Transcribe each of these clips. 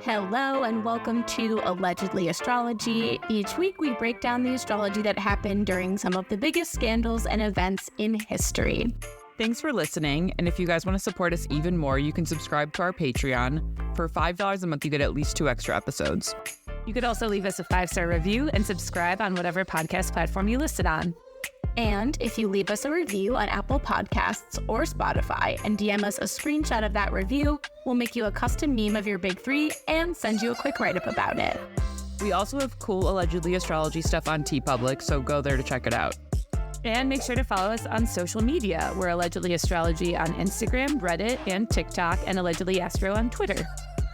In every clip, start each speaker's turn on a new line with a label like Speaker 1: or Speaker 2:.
Speaker 1: Hello and welcome to Allegedly Astrology. Each week we break down the astrology that happened during some of the biggest scandals and events in history.
Speaker 2: Thanks for listening, and if you guys want to support us even more, you can subscribe to our Patreon. For $5 a month, you get at least 2 extra episodes.
Speaker 3: You could also leave us a 5-star review and subscribe on whatever podcast platform you listed on.
Speaker 1: And if you leave us a review on Apple Podcasts or Spotify and DM us a screenshot of that review, we'll make you a custom meme of your big three and send you a quick write-up about it.
Speaker 2: We also have cool Allegedly Astrology stuff on TeePublic, so go there to check it out.
Speaker 3: And make sure to follow us on social media. We're Allegedly Astrology on Instagram, Reddit, and TikTok, and Allegedly Astro on Twitter.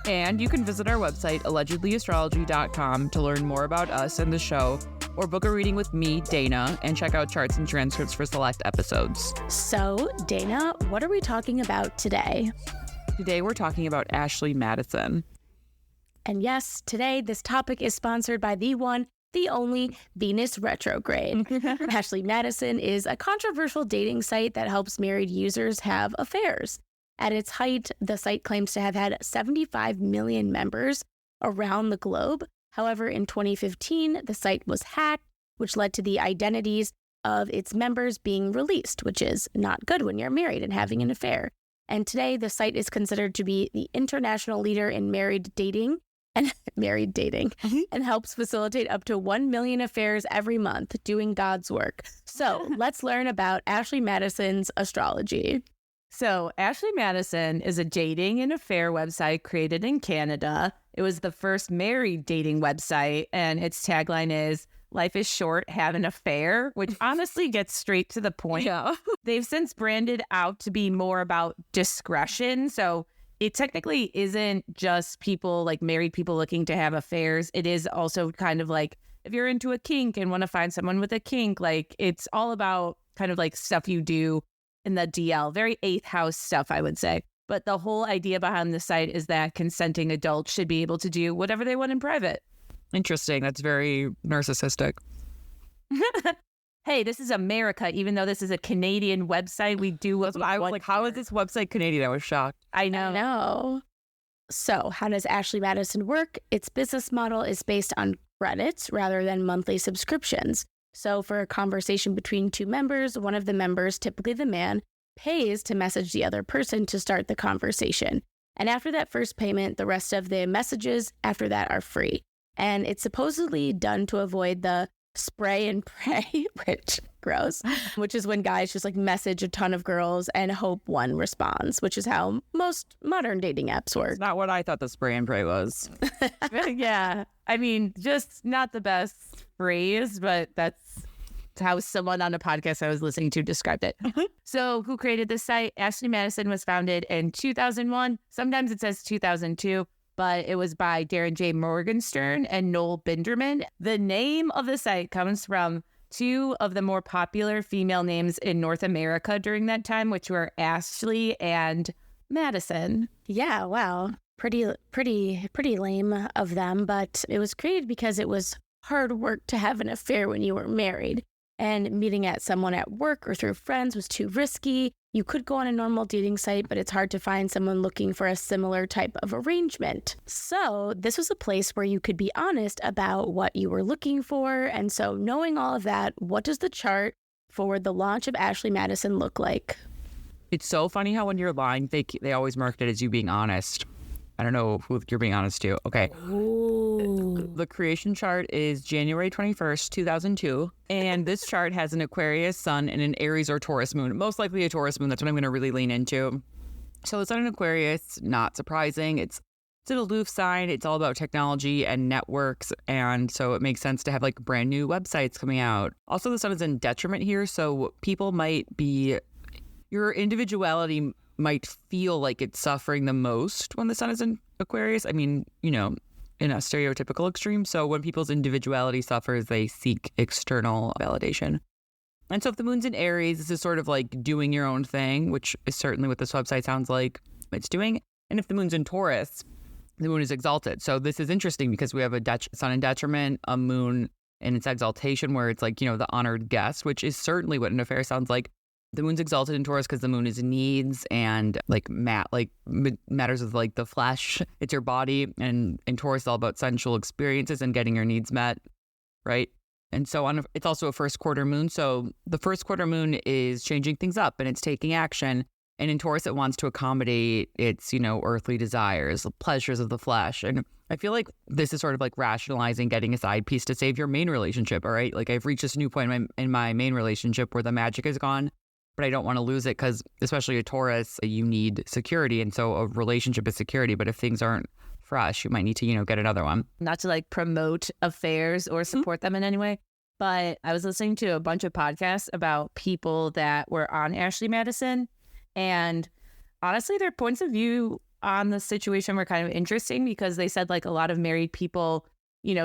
Speaker 2: And you can visit our website, allegedlyastrology.com, to learn more about us and the show, or book a reading with me, Dana, and check out charts and transcripts for select episodes.
Speaker 1: So, Dana, what are we talking about today?
Speaker 2: Today we're talking about Ashley Madison.
Speaker 1: And yes, today this topic is sponsored by the one, the only Venus retrograde. Ashley Madison is a controversial dating site that helps married users have affairs. At its height, the site claims to have had 75 million members around the globe. However, in 2015, the site was hacked, which led to the identities of its members being released, which is not good when you're married and having an affair. And today, the site is considered to be the international leader in married dating and helps facilitate up to 1 million affairs every month, doing God's work. So let's learn about Ashley Madison's astrology.
Speaker 3: So, Ashley Madison is a dating and affair website created in Canada. It was the first married dating website, and its tagline is, "Life is short, have an affair," which honestly gets straight to the point.
Speaker 2: Yeah.
Speaker 3: They've since branded out to be more about discretion. So, it technically isn't just people, like married people looking to have affairs. It is also kind of like, if you're into a kink and want to find someone with a kink, like it's all about kind of like stuff you do in the DL, very 8th house stuff, I would say. But the whole idea behind the site is that consenting adults should be able to do whatever they want in private.
Speaker 2: Interesting. That's very narcissistic.
Speaker 3: Hey, this is America. Even though this is a Canadian website, we do what
Speaker 2: I was like, how is this website Canadian? I was shocked.
Speaker 3: I know.
Speaker 1: So how does Ashley Madison work? Its business model is based on credits rather than monthly subscriptions. So for a conversation between two members, one of the members, typically the man, pays to message the other person to start the conversation. And after that first payment, the rest of the messages after that are free. And it's supposedly done to avoid the spray and pray, which gross, which is when guys just like message a ton of girls and hope one responds, which is how most modern dating apps work.
Speaker 2: It's not what I thought the spray and pray was.
Speaker 3: Yeah. I mean, just not the best phrase, but that's how someone on a podcast I was listening to described it. So who created this site? Ashley Madison was founded in 2001. Sometimes it says 2002, but it was by Darren J. Morgenstern and Noel Binderman. The name of the site comes from 2 of the more popular female names in North America during that time, which were Ashley and Madison.
Speaker 1: Yeah, wow. Pretty lame of them, but it was created because it was hard work to have an affair when you were married. And meeting at someone at work or through friends was too risky. You could go on a normal dating site, but it's hard to find someone looking for a similar type of arrangement. So this was a place where you could be honest about what you were looking for. And so knowing all of that, what does the chart for the launch of Ashley Madison look like?
Speaker 2: It's so funny how when you're lying, they always mark it as you being honest. I don't know who you're being honest to. Okay.
Speaker 1: Ooh.
Speaker 2: The creation chart is January 21st, 2002. And this chart has an Aquarius sun and an Aries or Taurus moon. Most likely a Taurus moon. That's what I'm going to really lean into. So the sun in Aquarius, not surprising. It's an aloof sign. It's all about technology and networks. And so it makes sense to have like brand new websites coming out. Also, the sun is in detriment here. So people your individuality might feel like it's suffering the most when the sun is in Aquarius. I mean, in a stereotypical extreme. So when people's individuality suffers, they seek external validation. And so if the moon's in Aries, this is sort of like doing your own thing, which is certainly what this website sounds like it's doing. And if the moon's in Taurus, the moon is exalted. So this is interesting because we have a sun in detriment, a moon in its exaltation where it's like, the honored guest, which is certainly what an affair sounds like. The moon's exalted in Taurus because the moon is needs and like matters of like the flesh. It's your body, and in Taurus, it's all about sensual experiences and getting your needs met, right? And so it's also a first quarter moon. So the first quarter moon is changing things up and it's taking action. And in Taurus, it wants to accommodate its, earthly desires, pleasures of the flesh. And I feel like this is sort of like rationalizing getting a side piece to save your main relationship. All right. Like I've reached this new point in my main relationship where the magic is gone, but I don't want to lose it because especially a Taurus, you need security. And so a relationship is security. But if things aren't fresh, you might need to, get another one.
Speaker 3: Not to like promote affairs or support them in any way, but I was listening to a bunch of podcasts about people that were on Ashley Madison, and honestly, their points of view on the situation were kind of interesting because they said like a lot of married people,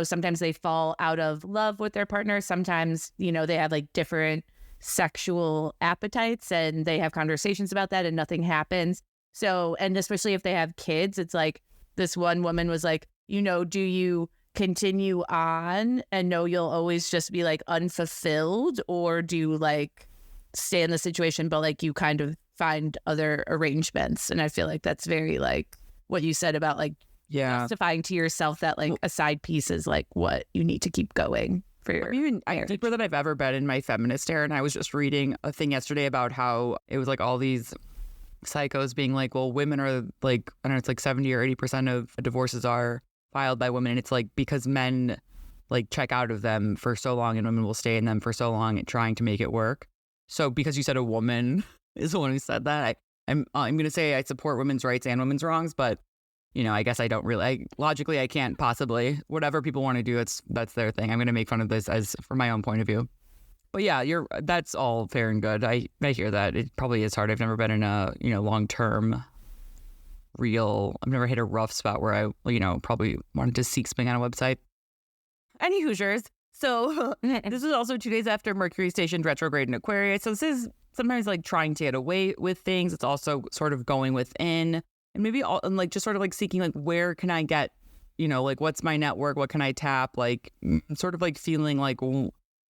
Speaker 3: sometimes they fall out of love with their partner. Sometimes, they have like different sexual appetites and they have conversations about that and nothing happens. So, and especially if they have kids, it's like, this one woman was like, do you continue on and know you'll always just be like unfulfilled, or do you like stay in the situation, but like you kind of find other arrangements? And I feel like that's very like what you said about like justifying to yourself that like a side piece is like what you need to keep going for your
Speaker 2: I'm deeper than I've ever been in my feminist era. And I was just reading a thing yesterday about how it was like all these psychos being like, well, women are like, I don't know, it's like 70 or 80% of divorces are filed by women. And it's like because men like check out of them for so long and women will stay in them for so long trying to make it work. So because you said a woman is the one who said that, I'm going to say I support women's rights and women's wrongs, but I guess I don't really, logically I can't possibly, whatever people want to do, that's their thing. I'm going to make fun of this as from my own point of view. But yeah, that's all fair and good. I hear that. It probably is hard. I've never been in a, long-term I've never hit a rough spot where I, probably wanted to seek something on a website. Any Hoosiers. So this is also 2 days after Mercury stationed retrograde in Aquarius. So this is sometimes like trying to get away with things. It's also sort of going within and maybe like just sort of like seeking like, where can I get, like what's my network? What can I tap? Like sort of like feeling like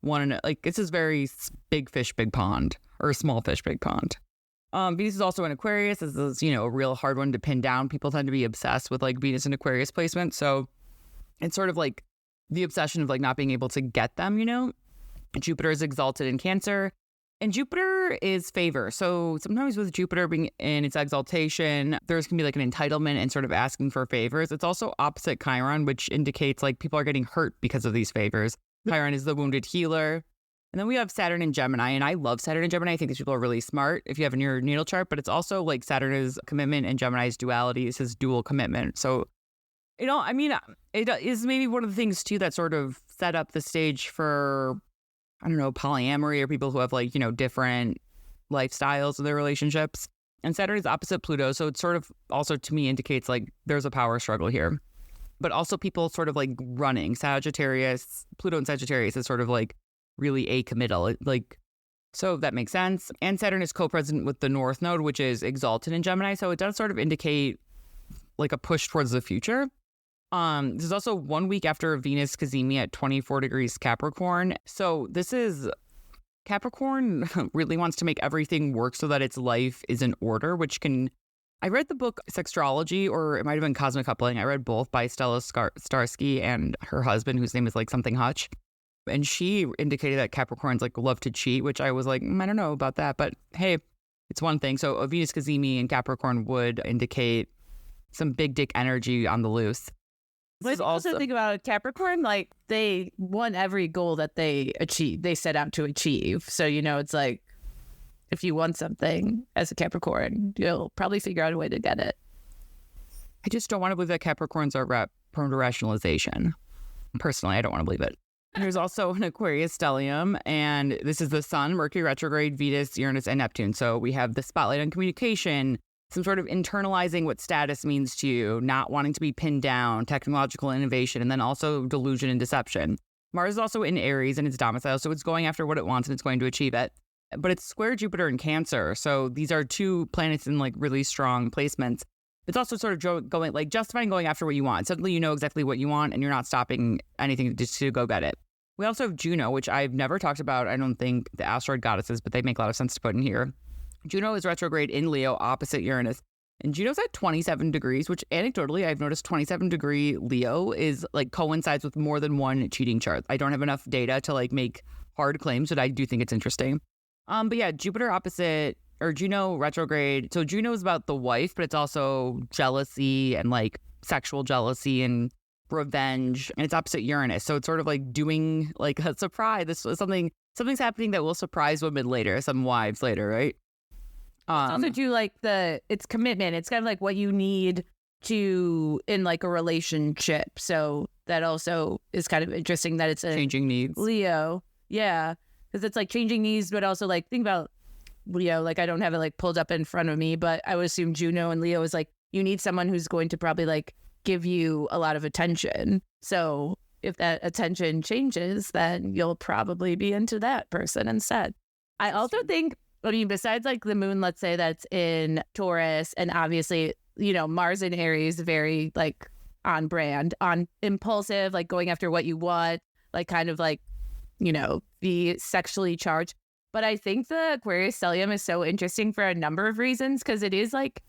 Speaker 2: like this is very big fish, big pond, or small fish, big pond. Venus is also in Aquarius. This is, a real hard one to pin down. People tend to be obsessed with like Venus and Aquarius placement. So it's sort of like the obsession of like not being able to get them, Jupiter is exalted in Cancer and Jupiter is favor. So sometimes with Jupiter being in its exaltation, there's going to be like an entitlement and sort of asking for favors. It's also opposite Chiron, which indicates like people are getting hurt because of these favors. Chiron is the wounded healer. And then we have Saturn in Gemini, and I love Saturn in Gemini. I think these people are really smart if you have in your natal chart, but it's also like Saturn is commitment and Gemini's duality. This is dual commitment. So, it is maybe one of the things too that sort of set up the stage for, I don't know, polyamory or people who have like, different lifestyles in their relationships. And Saturn is opposite Pluto. So it sort of also to me indicates like there's a power struggle here. But also people sort of like running. Sagittarius, Pluto and Sagittarius is sort of like really acommittal. Like, so that makes sense. And Saturn is co-present with the North Node, which is exalted in Gemini. So it does sort of indicate like a push towards the future. This is also 1 week after Venus Cazimi at 24 degrees Capricorn. So this is Capricorn really wants to make everything work so that its life is in order, which can... I read the book Astrology, or it might have been Cosmic Coupling. I read both by Stella Starsky and her husband, whose name is like something Hutch. And she indicated that Capricorns like love to cheat, which I was like, I don't know about that. But hey, it's one thing. So a Venus Cazimi in Capricorn would indicate some big dick energy on the loose.
Speaker 3: But also think about Capricorn, like they won every goal that they set out to achieve. So, it's like, if you want something as a Capricorn, you'll probably figure out a way to get it.
Speaker 2: I just don't want to believe that Capricorns are prone to rationalization. Personally, I don't want to believe it. There's also an Aquarius stellium, and this is the Sun, Mercury retrograde, Venus, Uranus, and Neptune. So we have the spotlight on communication, some sort of internalizing what status means to you, not wanting to be pinned down, technological innovation, and then also delusion and deception. Mars is also in Aries and it's domicile, so it's going after what it wants and it's going to achieve it. But it's square Jupiter in Cancer. So these are two planets in like really strong placements. It's also sort of going like justifying going after what you want. Suddenly you know exactly what you want and you're not stopping anything just to go get it. We also have Juno, which I've never talked about. I don't think the asteroid goddesses, but they make a lot of sense to put in here. Juno is retrograde in Leo opposite Uranus. And Juno's at 27 degrees, which anecdotally I've noticed 27-degree Leo is like coincides with more than one cheating chart. I don't have enough data to like make hard claims, but I do think it's interesting. But yeah, Jupiter opposite or Juno retrograde. So Juno is about the wife, but it's also jealousy and like sexual jealousy and revenge, and it's opposite Uranus. So it's sort of like doing like a surprise. This is something's happening that will surprise women later, some wives later, right?
Speaker 3: It's also do like it's commitment. It's kind of like what you need to in like a relationship. So that also is kind of interesting that it's a
Speaker 2: changing needs.
Speaker 3: Leo. Yeah. Because it's like changing needs, but also like think about Leo. Like I don't have it like pulled up in front of me, but I would assume Juno and Leo is like you need someone who's going to probably like give you a lot of attention. So if that attention changes, then you'll probably be into that person instead. I also think, I mean, besides like the moon, let's say that's in Taurus, and obviously, you know, Mars in Aries, very like on brand, on impulsive, like going after what you want, like kind of like, you know, be sexually charged. But I think the Aquarius stellium is so interesting for a number of reasons, because it is like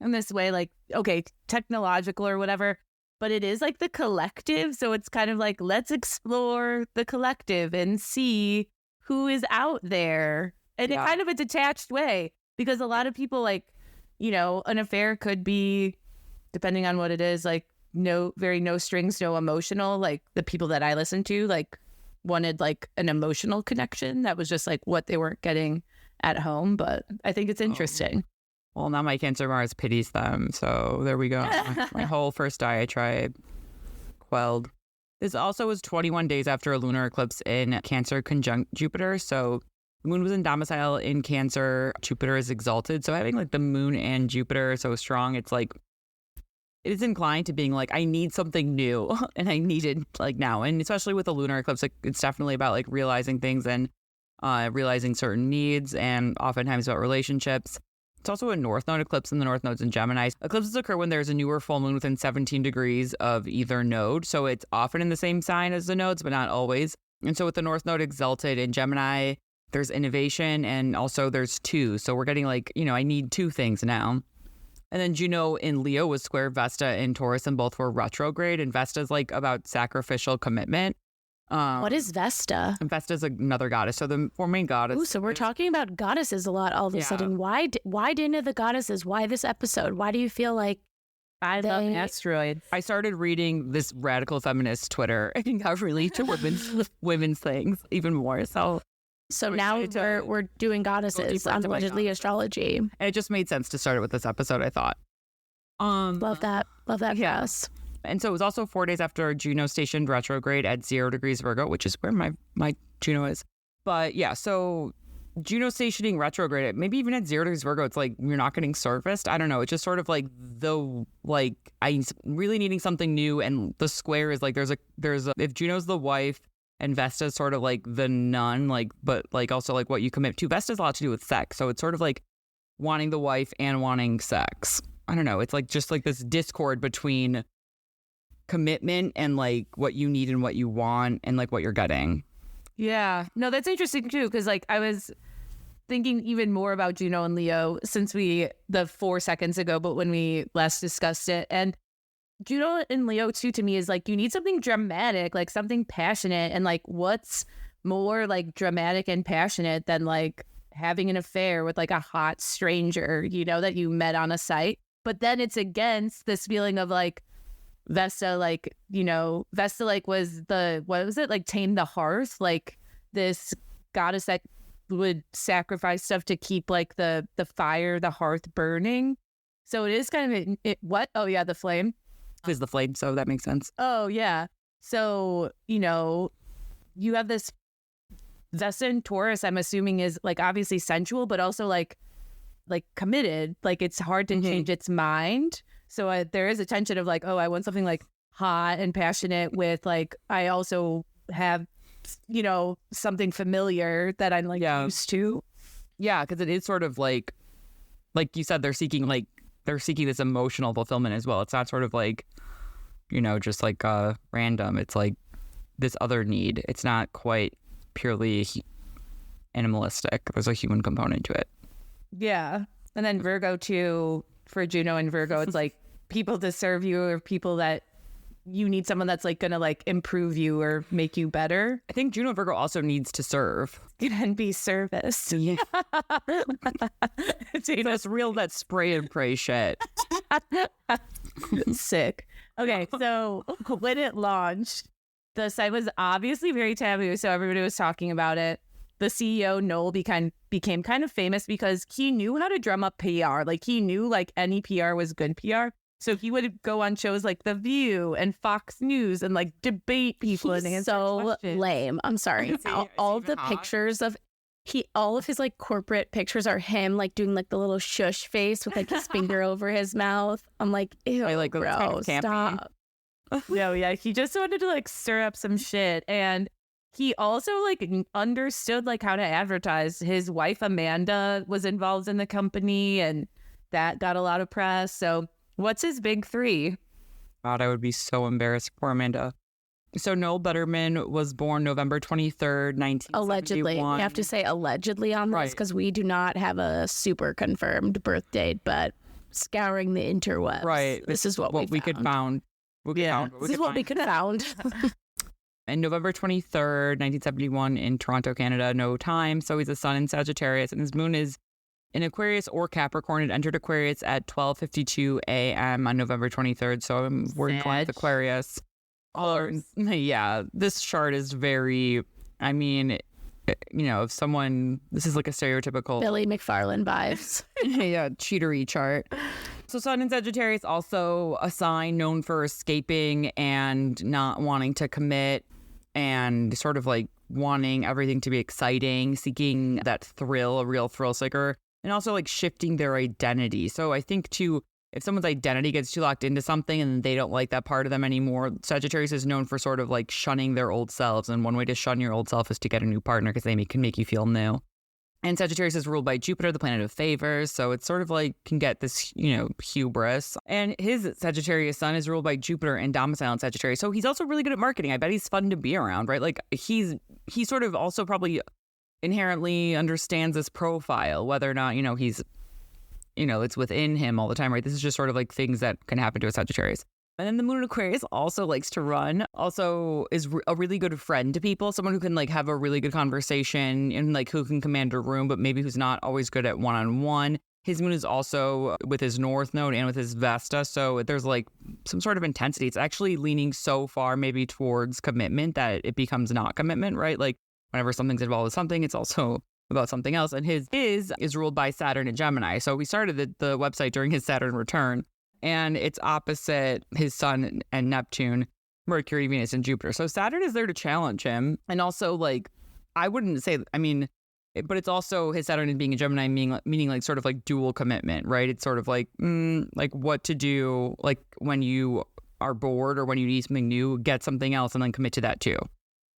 Speaker 3: in this way, like, okay, technological or whatever, but it is like the collective. So it's kind of like, let's explore the collective and see who is out there. And in kind of a detached way, because a lot of people like, you know, an affair could be, depending on what it is, like no strings, no emotional. Like the people that I listen to, like wanted like an emotional connection that was just like what they weren't getting at home. But I think it's interesting.
Speaker 2: Well, now my Cancer Mars pities them. So there we go. My whole first diatribe quelled. This also was 21 days after a lunar eclipse in Cancer conjunct Jupiter. So the moon was in domicile in Cancer. Jupiter is exalted. So having like the moon and Jupiter so strong, it's like, it is inclined to being like, I need something new and I need it like now. And especially with the lunar eclipse, like, it's definitely about like realizing things and realizing certain needs, and oftentimes about relationships. It's also a North Node eclipse, and the North Node's in Gemini. Eclipses occur when there's a newer full moon within 17 degrees of either node. So it's often in the same sign as the nodes, but not always. And so with the North Node exalted in Gemini, there's innovation, and also there's two. So we're getting like, you know, I need two things now. And then Juno in Leo was square Vesta in Taurus, and both were retrograde. And Vesta's like about sacrificial commitment.
Speaker 1: What is Vesta?
Speaker 2: And Vesta's another goddess. So the four main goddesses.
Speaker 1: Ooh, so we're talking about goddesses a lot all of a sudden. Why into the goddesses? Why this episode? Why do you feel like
Speaker 3: I love asteroids?
Speaker 2: I started reading this radical feminist Twitter and got really into women's things even more. So
Speaker 1: now we're doing goddesses on allegedly astrology.
Speaker 2: And it just made sense to start it with this episode, I thought.
Speaker 1: Love that for us.
Speaker 2: And so it was also 4 days after Juno stationed retrograde at 0 degrees Virgo, which is where my Juno is. But yeah, so Juno stationing retrograde, maybe even at 0 degrees Virgo, it's like you're not getting surfaced. I don't know. It's just sort of like I'm really needing something new. And the square is like there's a if Juno's the wife and Vesta's sort of like the nun, but also like what you commit to. Vesta's a lot to do with sex. So it's sort of like wanting the wife and wanting sex. I don't know. It's like just like this discord between commitment and like what you need and what you want and like what you're getting.
Speaker 3: Yeah. No, that's interesting too, because like I was thinking even more about Juno and Leo since the 4 seconds ago, but when we last discussed it. And Juno and Leo too, to me, is like you need something dramatic, like something passionate. And like what's more like dramatic and passionate than like having an affair with like a hot stranger, you know, that you met on a site. But then it's against this feeling of like Vesta, like, you know, Vesta like was like tame the hearth, like this goddess that would sacrifice stuff to keep like the fire, the hearth burning. So it is kind of the flame
Speaker 2: is the flame, so that makes sense.
Speaker 3: Oh yeah. So, you know, you have this Vesta in Taurus, I'm assuming is like obviously sensual, but also like committed. Like it's hard to change its mind. So there is a tension of like, oh, I want something like hot and passionate with like, I also have, you know, something familiar that I'm like used to.
Speaker 2: Yeah, because it is sort of like you said, they're seeking this emotional fulfillment as well. It's not sort of like, you know, just like random. It's like this other need. It's not quite purely animalistic. There's a human component to it.
Speaker 3: Yeah. And then Virgo too, for Juno and Virgo, it's like people to serve you, or people that you need someone that's like going to like improve you or make you better.
Speaker 2: I think Juno Virgo also needs to serve.
Speaker 3: And be serviced.
Speaker 2: Yeah. That's real, that spray and pray shit.
Speaker 3: Sick. Okay, so when it launched, the site was obviously very taboo, so everybody was talking about it. The CEO, Noel, became kind of famous because he knew how to drum up PR. Like, he knew like any PR was good PR. So he would go on shows like The View and Fox News and like debate people and answer
Speaker 1: so
Speaker 3: questions.
Speaker 1: lame. I'm sorry. All of the pictures of all of his like corporate pictures are him like doing like the little shush face with like his finger over his mouth. I'm like, ew,
Speaker 2: I like that.
Speaker 1: bro,
Speaker 2: It's kind of campy.
Speaker 1: stop.
Speaker 3: Yeah. He just wanted to like stir up some shit. And he also like understood like how to advertise. His wife, Amanda, was involved in the company, and that got a lot of press. So what's his big three?
Speaker 2: God, I would be so embarrassed for Amanda. So Noel Betterman was born November 23rd, 1971.
Speaker 1: Allegedly. We have to say allegedly on this
Speaker 2: Right.
Speaker 1: because we do not have a super confirmed birth date, but scouring the interwebs.
Speaker 2: Right.
Speaker 1: This is what
Speaker 2: we could found.
Speaker 1: This is what we could found.
Speaker 2: And November 23rd, 1971 in Toronto, Canada, no time. So he's a sun in Sagittarius, and his moon is in Aquarius or Capricorn. It entered Aquarius at 12:52 a.m. on November 23rd. So we're going with Aquarius. Yeah, this chart is very, I mean, you know, if someone, this is like a stereotypical
Speaker 1: Billy McFarlane vibes.
Speaker 2: yeah, cheatery chart. So Sun in Sagittarius, also a sign known for escaping and not wanting to commit and sort of like wanting everything to be exciting, seeking that thrill, a real thrill seeker, and also like shifting their identity. So I think too, if someone's identity gets too locked into something and they don't like that part of them anymore, Sagittarius is known for sort of like shunning their old selves. And one way to shun your old self is to get a new partner because they can make you feel new. And Sagittarius is ruled by Jupiter, the planet of favors. So it's sort of like can get this, you know, hubris. And his Sagittarius sun is ruled by Jupiter and domicile in Sagittarius. So he's also really good at marketing. I bet he's fun to be around, right? Like he sort of also probably inherently understands this profile, whether or not, you know, he's, you know, it's within him all the time, right? This is just sort of like things that can happen to a Sagittarius. And then the moon in Aquarius also likes to run, also is a really good friend to people, someone who can like have a really good conversation and like who can command a room, but maybe who's not always good at one-on-one. His moon is also with his North Node and with his Vesta. So there's like some sort of intensity. It's actually leaning so far maybe towards commitment that it becomes not commitment, right? Like whenever something's involved with something, it's also about something else. And his is ruled by Saturn and Gemini. So we started the website during his Saturn return, and it's opposite his Sun and Neptune, Mercury, Venus, and Jupiter. So Saturn is there to challenge him. And also, like, I wouldn't say, I mean, but it's also his Saturn being a Gemini, meaning like sort of like dual commitment, right? It's sort of like what to do, like when you are bored or when you need something new, get something else and then commit to that too.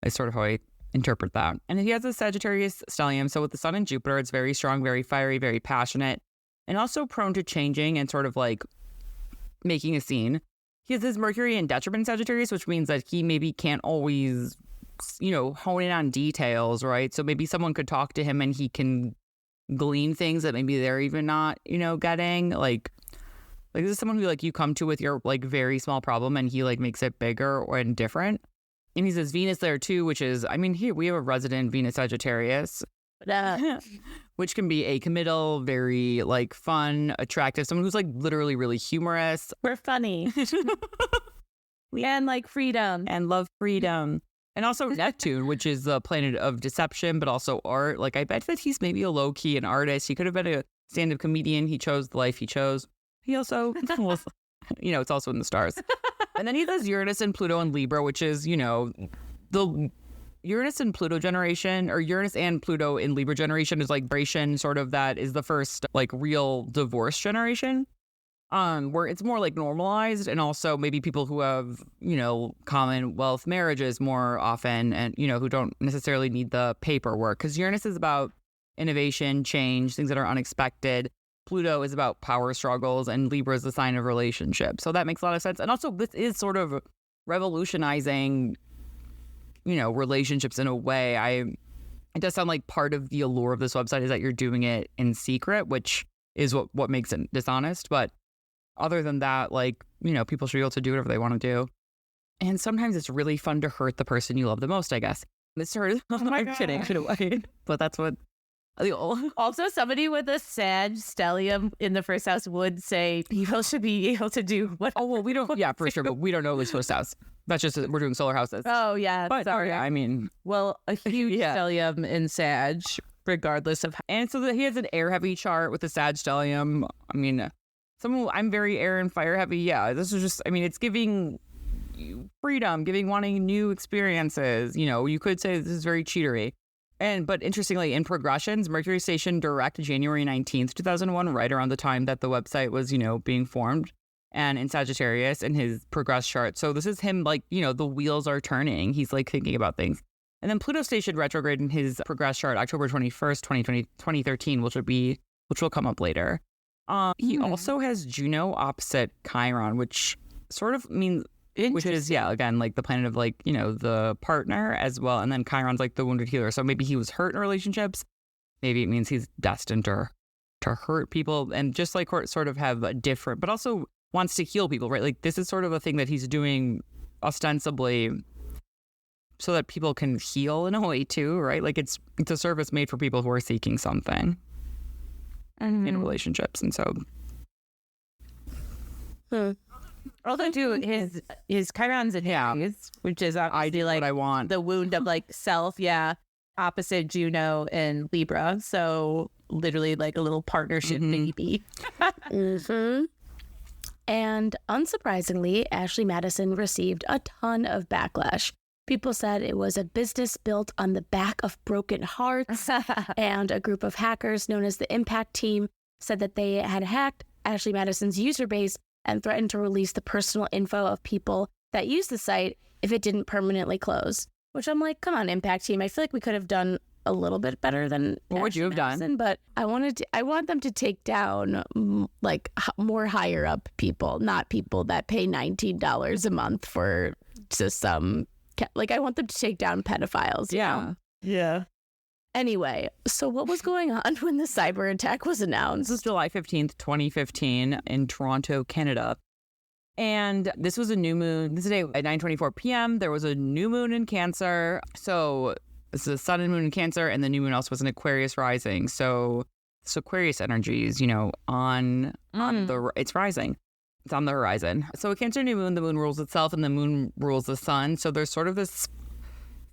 Speaker 2: It's sort of how I interpret that. And he has a Sagittarius stellium. So with the Sun and Jupiter, it's very strong, very fiery, very passionate, and also prone to changing and sort of like making a scene. He has his Mercury in detriment Sagittarius, which means that he maybe can't always, you know, hone in on details, right? So maybe someone could talk to him and he can glean things that maybe they're even not, you know, getting. Like this is someone who like you come to with your like very small problem and he like makes it bigger and different. And he says Venus there too, which is, I mean, here we have a resident Venus Sagittarius, which can be acommittal, very like fun, attractive, someone who's like literally really humorous.
Speaker 3: We're funny. And like freedom.
Speaker 2: And love freedom. And also Neptune, which is the planet of deception, but also art. Like I bet that he's maybe a low-key an artist. He could have been a stand-up comedian. He chose the life he chose. He also was, you know, it's also in the stars. And then he does Uranus and Pluto and Libra, which is, you know, the Uranus and Pluto generation, or Uranus and Pluto in Libra generation is like vibration, sort of that is the first like real divorce generation, where it's more like normalized, and also maybe people who have, you know, commonwealth marriages more often, and, you know, who don't necessarily need the paperwork, because Uranus is about innovation, change, things that are unexpected. Pluto is about power struggles, and Libra is the sign of relationship. So that makes a lot of sense. And also this is sort of revolutionizing relationships in a way. It does sound like part of the allure of this website is that you're doing it in secret, which is what makes it dishonest. But other than that, like, people should be able to do whatever they want to do. And sometimes it's really fun to hurt the person you love the most, I guess. This sort of, I'm kidding, but that's what.
Speaker 3: Also, somebody with a Sag stellium in the first house would say people should be able to do what.
Speaker 2: Oh, well, we don't, yeah, for sure, but we don't know this first house. That's just, we're doing solar houses.
Speaker 3: Oh, yeah.
Speaker 2: But
Speaker 3: sorry.
Speaker 2: I mean.
Speaker 3: Well, a huge stellium in Sag, regardless of.
Speaker 2: And so he has an air heavy chart with a Sag stellium. I mean, I'm very air and fire heavy. Yeah, this is just, it's giving freedom, wanting new experiences. You could say this is very cheatery. But interestingly, in progressions, Mercury stationed direct January 19th, 2001, right around the time that the website was, being formed, and in Sagittarius in his progress chart. So this is him, like, the wheels are turning. He's like thinking about things. And then Pluto stationed retrograde in his progress chart, October 21st, 2013, which will come up later. He also has Juno opposite Chiron, which sort of means, which is, again, like the planet of, like, the partner as well. And then Chiron's like the wounded healer. So maybe he was hurt in relationships. Maybe it means he's destined to hurt people and just like sort of have a different, but also wants to heal people, right? Like this is sort of a thing that he's doing ostensibly so that people can heal in a way too, right? Like it's a service made for people who are seeking something in relationships. And so.
Speaker 3: Also, too, his Chiron's in Aries, which is obviously like
Speaker 2: what I want.
Speaker 3: The wound of like self, opposite Juno and Libra. So literally like a little partnership baby.
Speaker 1: And unsurprisingly, Ashley Madison received a ton of backlash. People said it was a business built on the back of broken hearts, and a group of hackers known as the Impact Team said that they had hacked Ashley Madison's user base and threatened to release the personal info of people that use the site if it didn't permanently close. Which I'm like, come on, Impact Team. I feel like we could have done a little bit better than
Speaker 2: what would you have
Speaker 1: Madison,
Speaker 2: done?
Speaker 1: But I want them to take down like more higher up people, not people that pay $19 a month for just some. Like I want them to take down pedophiles.
Speaker 3: Yeah.
Speaker 1: Anyway, so what was going on when the cyber attack was announced?
Speaker 2: This was July 15th, 2015 in Toronto, Canada. And this was a new moon. This day at 9:24 p.m. There was a new moon in Cancer. So this is a sun and moon in Cancer, and the new moon also was an Aquarius rising. So it's Aquarius energies, on the it's rising. It's on the horizon. So a Cancer new moon, the moon rules itself and the moon rules the sun. So there's sort of this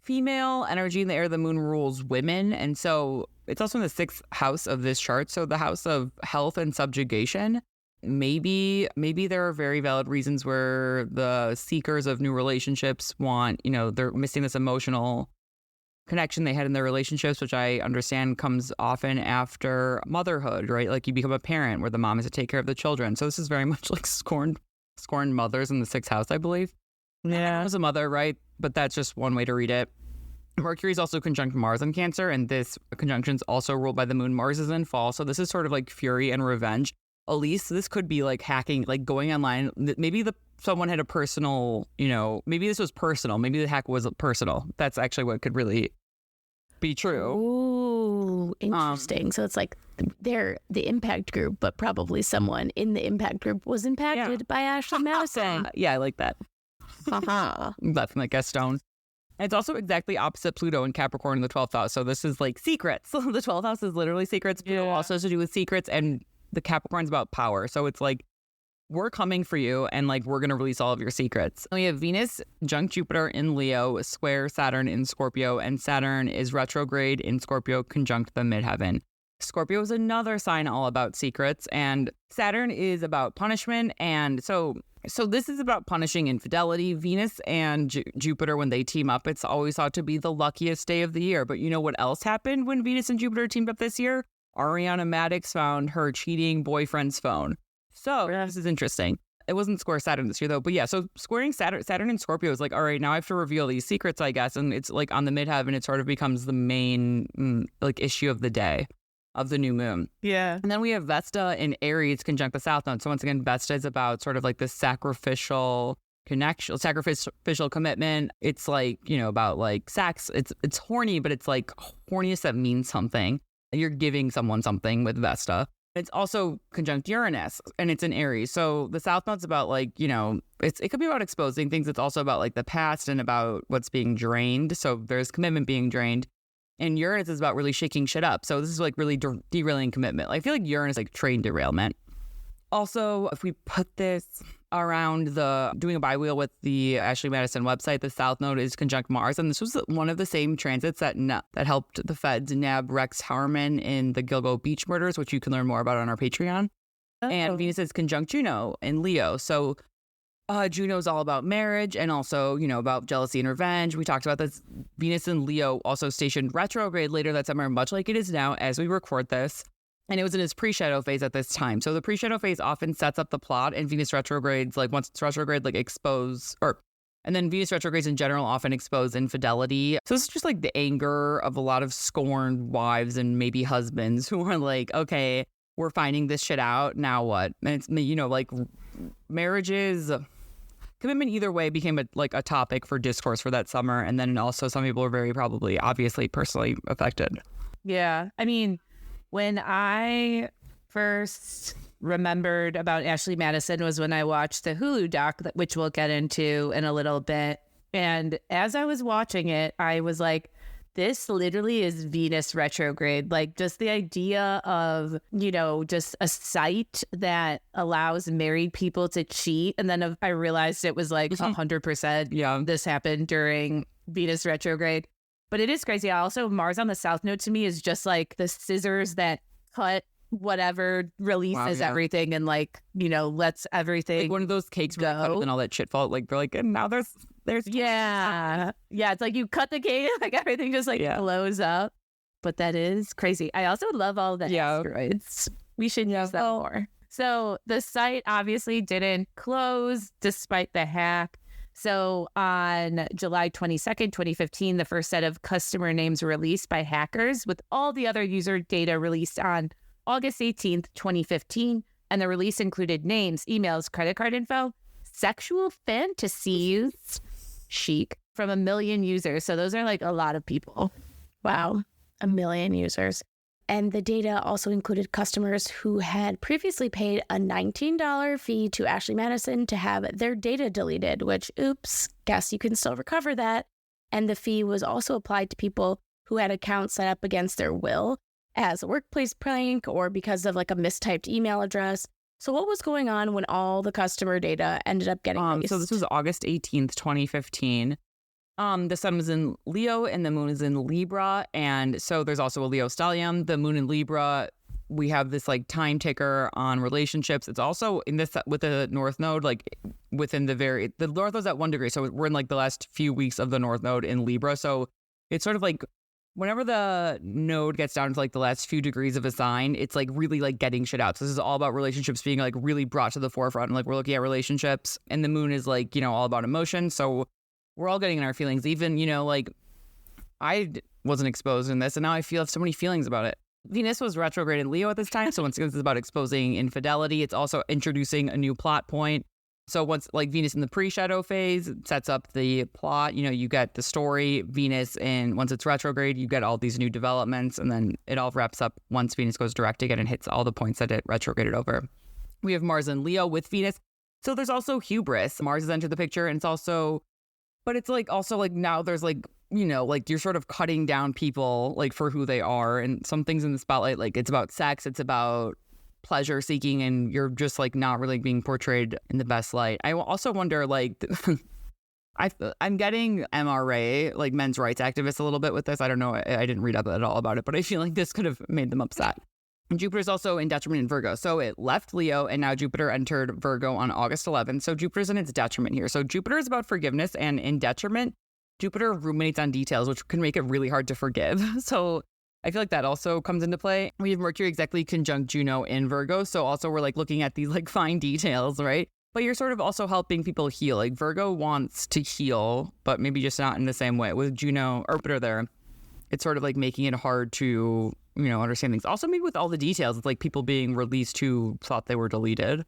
Speaker 2: female energy in the air. The moon rules women. And so it's also in the 6th house of this chart. So the house of health and subjugation. Maybe there are very valid reasons where the seekers of new relationships want, they're missing this emotional connection they had in their relationships, which I understand comes often after motherhood, right? Like you become a parent where the mom has to take care of the children. So this is very much like scorned mothers in the 6th house, I believe.
Speaker 3: Yeah.
Speaker 2: As a mother, right? But that's just one way to read it. Mercury is also conjunct Mars in Cancer, and this conjunction is also ruled by the moon. Mars is in fall. So this is sort of like fury and revenge. Elise, this could be like hacking, like going online. Maybe someone had a personal, maybe this was personal. Maybe the hack was personal. That's actually what could really be true.
Speaker 1: Ooh, interesting. So it's like they're the impact group, but probably someone in the impact group was impacted by Ashley Madison.
Speaker 2: Yeah, I like that. That's like Gaston. It's also exactly opposite Pluto in Capricorn in the 12th house. So this is like secrets. So the 12th house is literally secrets. Pluto also has to do with secrets, and the Capricorn's about power. So it's like, we're coming for you, and like we're going to release all of your secrets. We have Venus conjunct Jupiter in Leo, square Saturn in Scorpio, and Saturn is retrograde in Scorpio conjunct the midheaven. Scorpio is another sign all about secrets, and Saturn is about punishment. And so this is about punishing infidelity. Venus and Jupiter, when they team up, it's always thought to be the luckiest day of the year. But you know what else happened when Venus and Jupiter teamed up this year? Ariana Madix found her cheating boyfriend's phone. So this is interesting. It wasn't square Saturn this year, though. But yeah, so squaring Saturn and Scorpio is like, all right, now I have to reveal these secrets, I guess. And it's like on the midheaven, it sort of becomes the main like issue of the day of the new moon.
Speaker 3: Yeah.
Speaker 2: And then we have Vesta in Aries conjunct the South Node. So once again, Vesta is about sort of like the sacrificial connection, sacrificial commitment. It's like, about like sex. It's horny, but it's like horniness that means something. You're giving someone something with Vesta. It's also conjunct Uranus, and it's in Aries. So the South Node's about like, it could be about exposing things. It's also about like the past and about what's being drained. So there's commitment being drained. And Uranus is about really shaking shit up. So this is like really derailing commitment. I feel like Uranus is like train derailment. Also, if we put this around doing a bi-wheel with the Ashley Madison website, the South Node is conjunct Mars. And this was one of the same transits that helped the feds nab Rex Harmon in the Gilgo Beach murders, which you can learn more about on our Patreon. Oh. And Venus is conjunct Juno in Leo. So Juno's all about marriage and also, about jealousy and revenge. We talked about this. Venus in Leo also stationed retrograde later that summer, much like it is now as we record this. And it was in its pre-shadow phase at this time. So the pre-shadow phase often sets up the plot, and Venus retrogrades, like once it's retrograde, like and then Venus retrogrades in general often expose infidelity. So it's just like the anger of a lot of scorned wives and maybe husbands who are like, okay, we're finding this shit out. Now what? And it's, like marriages, commitment either way became a topic for discourse for that summer. And then also some people were very probably, obviously, personally affected.
Speaker 3: Yeah. I mean, when I first remembered about Ashley Madison was when I watched the Hulu doc, which we'll get into in a little bit. And as I was watching it, I was like, this literally is Venus retrograde. Like just the idea of, just a site that allows married people to cheat. And then I realized it was like 100%.
Speaker 2: Yeah,
Speaker 3: this happened during Venus retrograde. But it is crazy. Also, Mars on the South Node to me is just like the scissors that cut whatever, releases everything and lets everything
Speaker 2: like one of those cakes go and all that shit fall. Like they're like, and now there's
Speaker 3: yeah. It's like you cut the cake, like everything just blows up. But that is crazy. I also love all the asteroids. We should use that more. So the site obviously didn't close despite the hack. So on July 22nd, 2015, the first set of customer names were released by hackers, with all the other user data released on August 18th, 2015. And the release included names, emails, credit card info, sexual fantasies, chic, from 1 million users. So those are like a lot of people.
Speaker 1: Wow, 1 million users. And the data also included customers who had previously paid a $19 fee to Ashley Madison to have their data deleted, which, oops, guess you can still recover that. And the fee was also applied to people who had accounts set up against their will as a workplace prank or because of like a mistyped email address. So what was going on when all the customer data ended up getting released?
Speaker 2: So this was August 18th, 2015. The sun was in Leo and the moon is in Libra. And so there's also a Leo stellium. The moon in Libra, we have this like time ticker on relationships. It's also in this with the North Node, like within the North Node's at 1 degree. So we're in like the last few weeks of the North Node in Libra. So it's sort of like whenever the node gets down to like the last few degrees of a sign, it's like really like getting shit out. So this is all about relationships being like really brought to the forefront. And like we're looking at relationships, and the moon is like, all about emotion. So we're all getting in our feelings. Even, like I wasn't exposed in this, and now I have so many feelings about it. Venus was retrograde in Leo at this time. So once again, this is about exposing infidelity. It's also introducing a new plot point. So once like Venus in the pre-shadow phase sets up the plot, you get the story. Venus, and once it's retrograde, you get all these new developments, and then it all wraps up once Venus goes direct again and hits all the points that it retrograded over. We have Mars in Leo with Venus. So there's also hubris. Mars has entered the picture, and it's also, but it's like also like now there's like, like you're sort of cutting down people like for who they are, and some things in the spotlight, like it's about sex, it's about pleasure seeking, and you're just like not really being portrayed in the best light. I also wonder like I'm getting MRA, like men's rights activists, a little bit with this. I don't know. I didn't read up at all about it, but I feel like this could have made them upset. And Jupiter's also in detriment in Virgo. So it left Leo, and now Jupiter entered Virgo on August 11th. So Jupiter's in its detriment here. So Jupiter is about forgiveness, and in detriment, Jupiter ruminates on details, which can make it really hard to forgive. So I feel like that also comes into play. We have Mercury exactly conjunct Juno in Virgo. So also we're like looking at these like fine details, right? But you're sort of also helping people heal. Like Virgo wants to heal, but maybe just not in the same way. With Juno or Jupiter there, it's sort of like making it hard to, understand things. Also maybe with all the details, it's like people being released who thought they were deleted.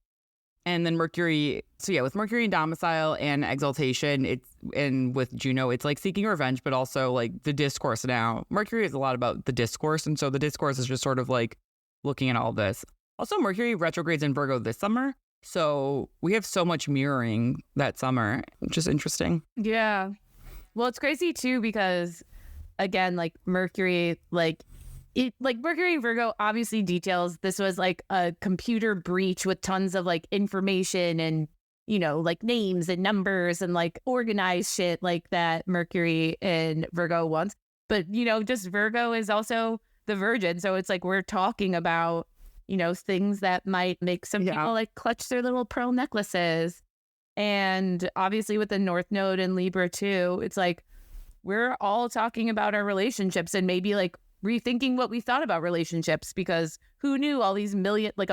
Speaker 2: And then Mercury, so yeah, with Mercury in domicile and exaltation, and with Juno, it's like seeking revenge, but also like the discourse now. Mercury is a lot about the discourse. And so the discourse is just sort of like looking at all this. Also, Mercury retrogrades in Virgo this summer. So we have so much mirroring that summer, which is interesting.
Speaker 3: Yeah. Well, it's crazy too, because again, like Mercury, Mercury in Virgo obviously details this was like a computer breach with tons of like information and, you know, like names and numbers and like organized shit like that Mercury in Virgo wants. But, you know, just Virgo is also the Virgin. So it's like we're talking about, you know, things that might make some people like clutch their little pearl necklaces. And obviously with the North Node in Libra too, it's like we're all talking about our relationships and maybe like rethinking what we thought about relationships, because who knew all these a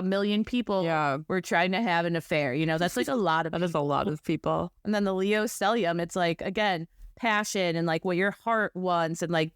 Speaker 3: million people were trying to have an affair. You know, that's like a lot of
Speaker 2: that is a lot of people.
Speaker 3: And then the Leo stellium, it's like, again, passion and like what your heart wants and like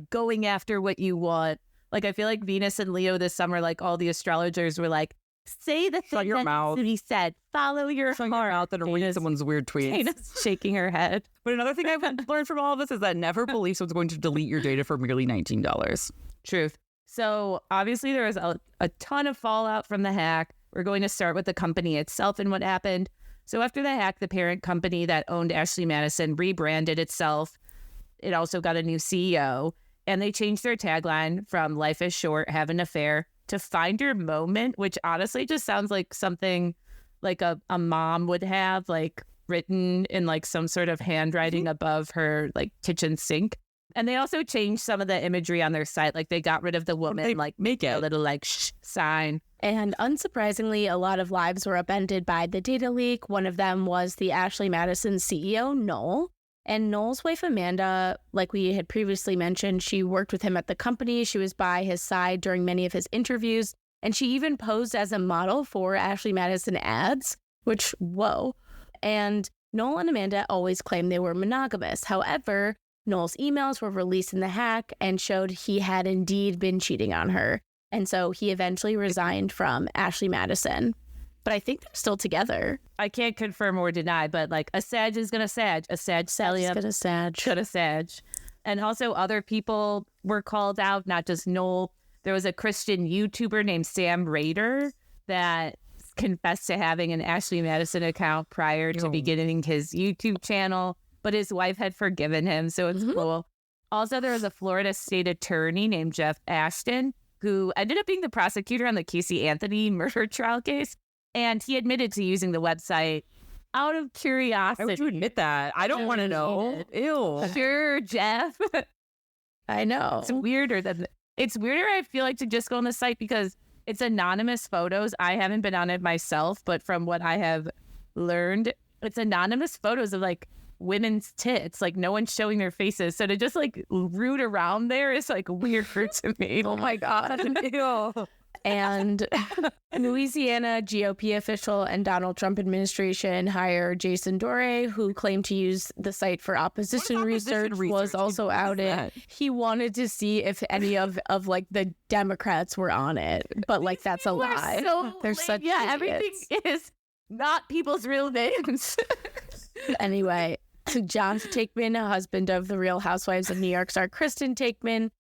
Speaker 3: going after what you want. Like, I feel like Venus and Leo this summer, like all the astrologers were like, say the thing that needs to be said. Follow your heart.
Speaker 2: Your mouth and read someone's weird tweets.
Speaker 3: Dana's shaking her head.
Speaker 2: But another thing I've learned from all of this is that never believe someone's going to delete your data for merely $19.
Speaker 3: Truth. So obviously there was a ton of fallout from the hack. We're going to start with the company itself and what happened. So after the hack, the parent company that owned Ashley Madison rebranded itself. It also got a new CEO. And they changed their tagline from "Life is short, have an affair" to "Find your moment," which honestly just sounds like something like a mom would have like written in like some sort of handwriting above her like kitchen sink. And they also changed some of the imagery on their site. Like they got rid of the woman, like make it a little like shh sign.
Speaker 1: And unsurprisingly, a lot of lives were upended by the data leak. One of them was the Ashley Madison CEO, Noel. And Noel's wife, Amanda, like we had previously mentioned, she worked with him at the company. She was by his side during many of his interviews. And she even posed as a model for Ashley Madison ads, which, whoa. And Noel and Amanda always claimed they were monogamous. However, Noel's emails were released in the hack and showed he had indeed been cheating on her. And so he eventually resigned from Ashley Madison. But I think they're still together.
Speaker 3: I can't confirm or deny, but like a Sag is going to Sag. A Sag stellium.
Speaker 1: Going to Sag.
Speaker 3: Could a Sag. And also other people were called out, not just Noel. There was a Christian YouTuber named Sam Rader that confessed to having an Ashley Madison account prior to beginning his YouTube channel, but his wife had forgiven him, so it's cool. Also, there was a Florida state attorney named Jeff Ashton who ended up being the prosecutor on the Casey Anthony murder trial case. And he admitted to using the website out of curiosity.
Speaker 2: Why would you admit that? I don't want to know. Ew.
Speaker 3: Sure, Jeff.
Speaker 1: I know.
Speaker 3: It's weirder, I feel like, to just go on the site because it's anonymous photos. I haven't been on it myself, but from what I have learned, it's anonymous photos of like women's tits. Like no one's showing their faces. So to just like root around there is like weird to me.
Speaker 1: Oh my God. Ew. And Louisiana GOP official and Donald Trump administration hired Jason Doré, who claimed to use the site for opposition research, was also outed. He wanted to see if any of like the Democrats were on it, but like that's a lie. They're such idiots.
Speaker 3: Everything is not people's real names.
Speaker 1: Anyway, John Takeman, a husband of the Real Housewives of New York star Kristen Takeman,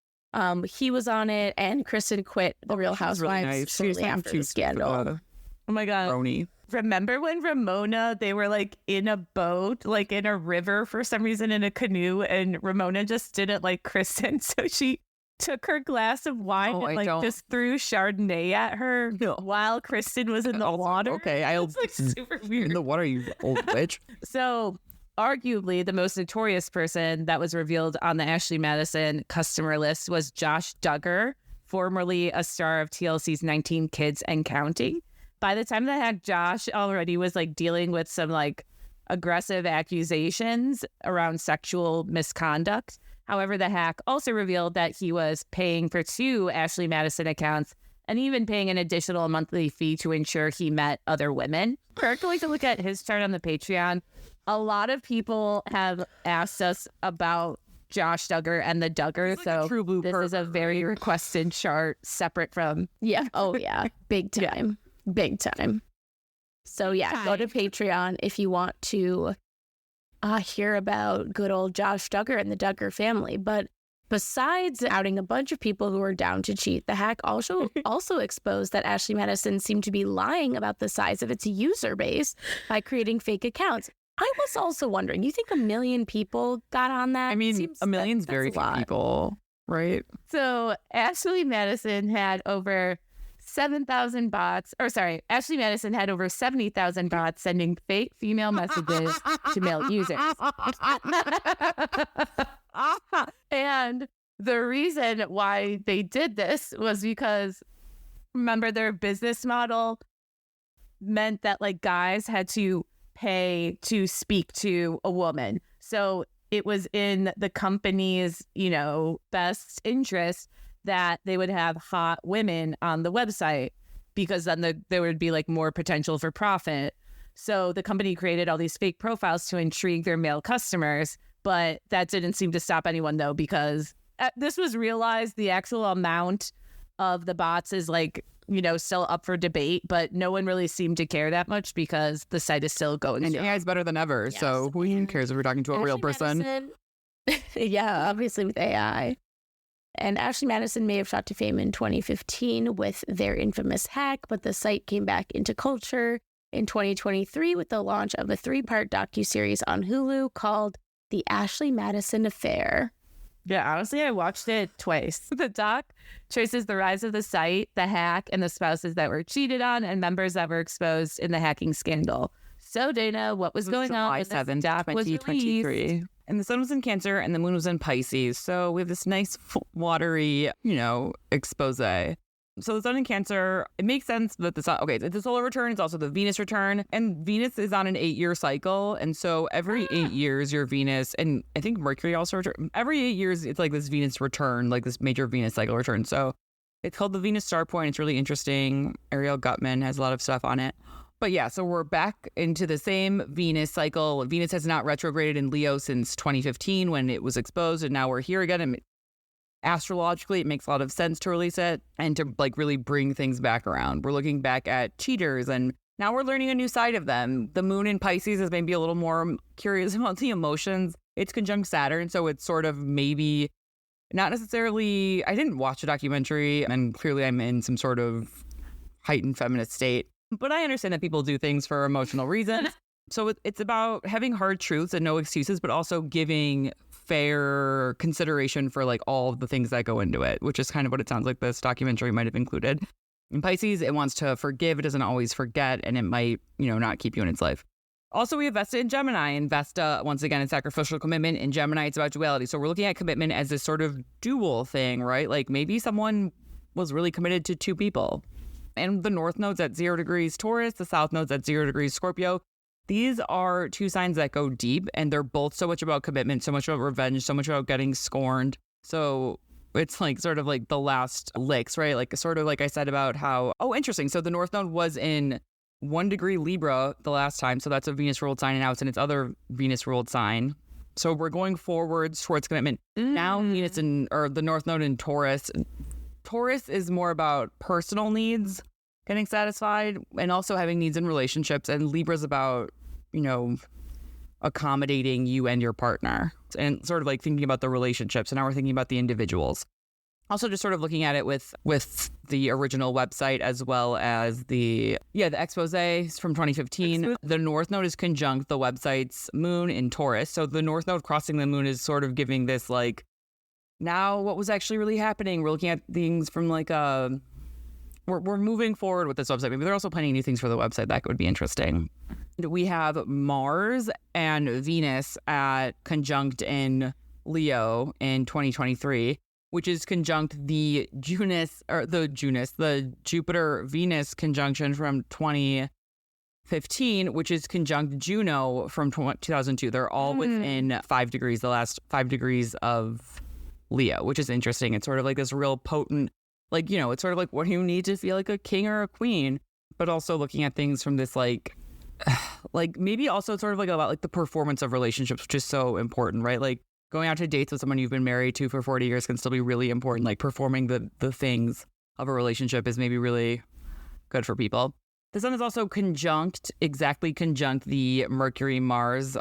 Speaker 1: he was on it, and Kristen quit the Real Housewives shortly after the scandal.
Speaker 3: Oh my God.
Speaker 2: Roni.
Speaker 3: Remember when Ramona, they were like in a boat, like in a river for some reason in a canoe, and Ramona just didn't like Kristen. So she took her glass of wine and just threw Chardonnay at her while Kristen was in the water.
Speaker 2: Okay,
Speaker 3: it's like super weird.
Speaker 2: In the water, you old witch.
Speaker 3: So arguably the most notorious person that was revealed on the Ashley Madison customer list was Josh Duggar, formerly a star of TLC's 19 Kids and Counting. By the time they had Josh already was like dealing with some like aggressive accusations around sexual misconduct. However, the hack also revealed that he was paying for 2 Ashley Madison accounts and even paying an additional monthly fee to ensure he met other women. We're going to look at his chart on the Patreon. A lot of people have asked us about Josh Duggar and the Duggar,
Speaker 2: like
Speaker 3: so this
Speaker 2: pervert.
Speaker 3: is a very requested chart separate from...
Speaker 1: Yeah. Oh, yeah. Big time. Big time. So yeah, go to Patreon if you want to hear about good old Josh Duggar and the Duggar family. But besides outing a bunch of people who are down to cheat, the hack also exposed that Ashley Madison seemed to be lying about the size of its user base by creating fake accounts. I was also wondering, you think 1 million people got on that?
Speaker 2: I mean, a million's very few people, right?
Speaker 3: So Ashley Madison had over 7,000 bots, Ashley Madison had over 70,000 bots sending fake female messages to male users. And the reason why they did this was because, remember, their business model meant that like guys had to pay to speak to a woman. So it was in the company's, best interest that they would have hot women on the website, because then there would be like more potential for profit. So the company created all these fake profiles to intrigue their male customers, but that didn't seem to stop anyone though, because this was realized the actual amount of the bots is like, still up for debate, but no one really seemed to care that much because the site is still going.
Speaker 2: And AI is better than ever. Yes. So who even cares if we're talking to a real person?
Speaker 1: Madison, yeah, obviously with AI. And Ashley Madison may have shot to fame in 2015 with their infamous hack, but the site came back into culture in 2023 with the launch of a 3-part docuseries on Hulu called The Ashley Madison Affair.
Speaker 3: Yeah, honestly, I watched it twice. The doc traces the rise of the site, the hack, and the spouses that were cheated on and members that were exposed in the hacking scandal. So, Dana, what was going on when this doc was released?
Speaker 2: And the sun was in Cancer and the moon was in Pisces. So we have this nice watery, expose. So the sun in Cancer, it makes sense that the sun, it's the solar return. It's also the Venus return. And Venus is on an 8-year cycle. And so every 8 years, your Venus, and I think Mercury also return. Every 8 years, it's like this Venus return, like this major Venus cycle return. So it's called the Venus Star Point. It's really interesting. Ariel Gutman has a lot of stuff on it. But yeah, so we're back into the same Venus cycle. Venus has not retrograded in Leo since 2015 when it was exposed. And now we're here again. And astrologically, it makes a lot of sense to release it and to like really bring things back around. We're looking back at cheaters and now we're learning a new side of them. The moon in Pisces is maybe a little more curious about the emotions. It's conjunct Saturn. So it's sort of maybe not necessarily, I didn't watch a documentary and clearly I'm in some sort of heightened feminist state. But I understand that people do things for emotional reasons. So it's about having hard truths and no excuses, but also giving fair consideration for like all of the things that go into it, which is kind of what it sounds like this documentary might have included. In Pisces, it wants to forgive. It doesn't always forget, and it might, not keep you in its life. Also, we have Vesta in Gemini, and Vesta, once again, is sacrificial commitment. In Gemini, it's about duality. So we're looking at commitment as this sort of dual thing, right? Like maybe someone was really committed to 2 people. And the North Node's at 0 degrees Taurus, the South Node's at 0 degrees Scorpio. These are 2 signs that go deep, and they're both so much about commitment, so much about revenge, so much about getting scorned. So it's like sort of like the last licks, right? Like sort of like I said about how, interesting. So the North Node was in 1 degree Libra the last time. So that's a Venus ruled sign, and now it's in its other Venus ruled sign. So we're going forwards towards commitment. Now Venus or the North Node in Taurus. Taurus is more about personal needs getting satisfied and also having needs in relationships. And Libra's about, accommodating you and your partner and sort of like thinking about the relationships. And now we're thinking about the individuals. Also just sort of looking at it with the original website as well as the expose from 2015. The North Node is conjunct the website's moon in Taurus. So the North Node crossing the moon is sort of giving this like, now what was actually really happening. We're looking at things from like we're moving forward with this website. Maybe they're also planning new things for the website. That would be interesting. We have Mars and Venus at conjunct in Leo in 2023, which is conjunct the Jupiter-Venus conjunction from 2015, which is conjunct Juno from 2002. They're all within 5 degrees, the last 5 degrees of Leo, which is interesting. It's sort of like this real potent, like, it's sort of like what do you need to feel like a king or a queen, but also looking at things from this like maybe also sort of like about like the performance of relationships, which is so important, right? Like going out to dates with someone you've been married to for 40 years can still be really important. Like performing the things of a relationship is maybe really good for people. The sun is also exactly conjunct the Mercury-Mars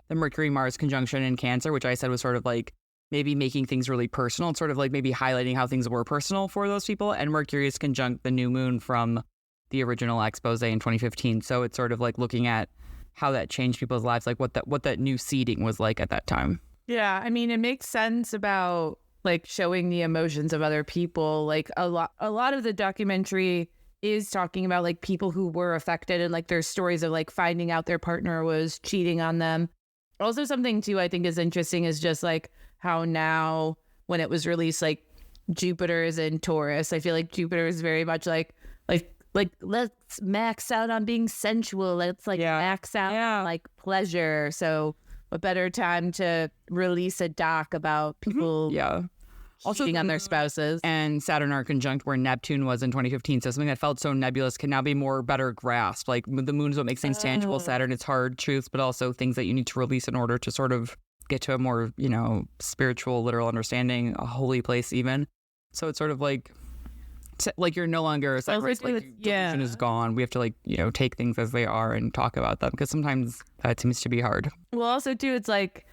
Speaker 2: conjunction in Cancer, which I said was sort of like maybe making things really personal. It's sort of like maybe highlighting how things were personal for those people. And Mercury is conjunct the new moon from the original expose in 2015. So it's sort of like looking at how that changed people's lives, like what that new seeding was like at that time.
Speaker 3: Yeah, I mean, it makes sense about like showing the emotions of other people. Like a lot of the documentary is talking about like people who were affected and like their stories of like finding out their partner was cheating on them. Also, something too I think is interesting is just like how now when it was released, like Jupiter is in Taurus. I feel like Jupiter is very much like let's max out on being sensual. Let's max out on like pleasure. So what better time to release a doc about people
Speaker 2: also
Speaker 3: cheating on their spouses.
Speaker 2: And Saturn are conjunct where Neptune was in 2015. So something that felt so nebulous can now be better grasped. Like the moon is what makes things tangible. Saturn, it's hard truths, but also things that you need to release in order to sort of get to a more, spiritual, literal understanding, a holy place even. So it's sort of like you're no longer delusion is gone. We have to take things as they are and talk about them because sometimes that seems to be hard.
Speaker 3: Well, also too, it's like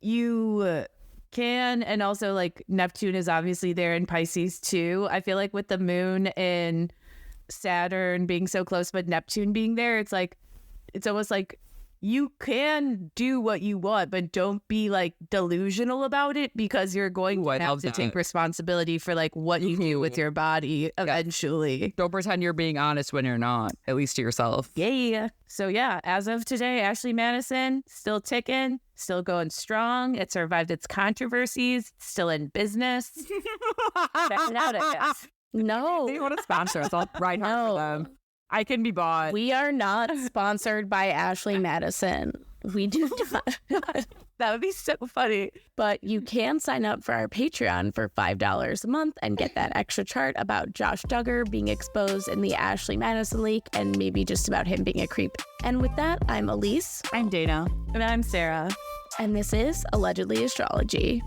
Speaker 3: you can, and also like Neptune is obviously there in Pisces too. I feel like with the moon and Saturn being so close, but Neptune being there, it's almost like you can do what you want, but don't be like delusional about it because you're going to have to take responsibility for like what you do with your body eventually.
Speaker 2: Don't pretend you're being honest when you're not, at least to yourself.
Speaker 3: Yeah. So yeah, as of today, Ashley Madison still ticking, still going strong. It survived its controversies, still in business. Check it out, I guess.
Speaker 1: No.
Speaker 2: They want to sponsor us. I'll write hard for them. I can be bought.
Speaker 1: We are not sponsored by Ashley Madison. We do not.
Speaker 3: That would be so funny.
Speaker 1: But you can sign up for our Patreon for $5 a month and get that extra chart about Josh Duggar being exposed in the Ashley Madison leak and maybe just about him being a creep. And with that, I'm Elise.
Speaker 2: I'm Dana.
Speaker 3: And I'm Sarah.
Speaker 1: And this is Allegedly Astrology.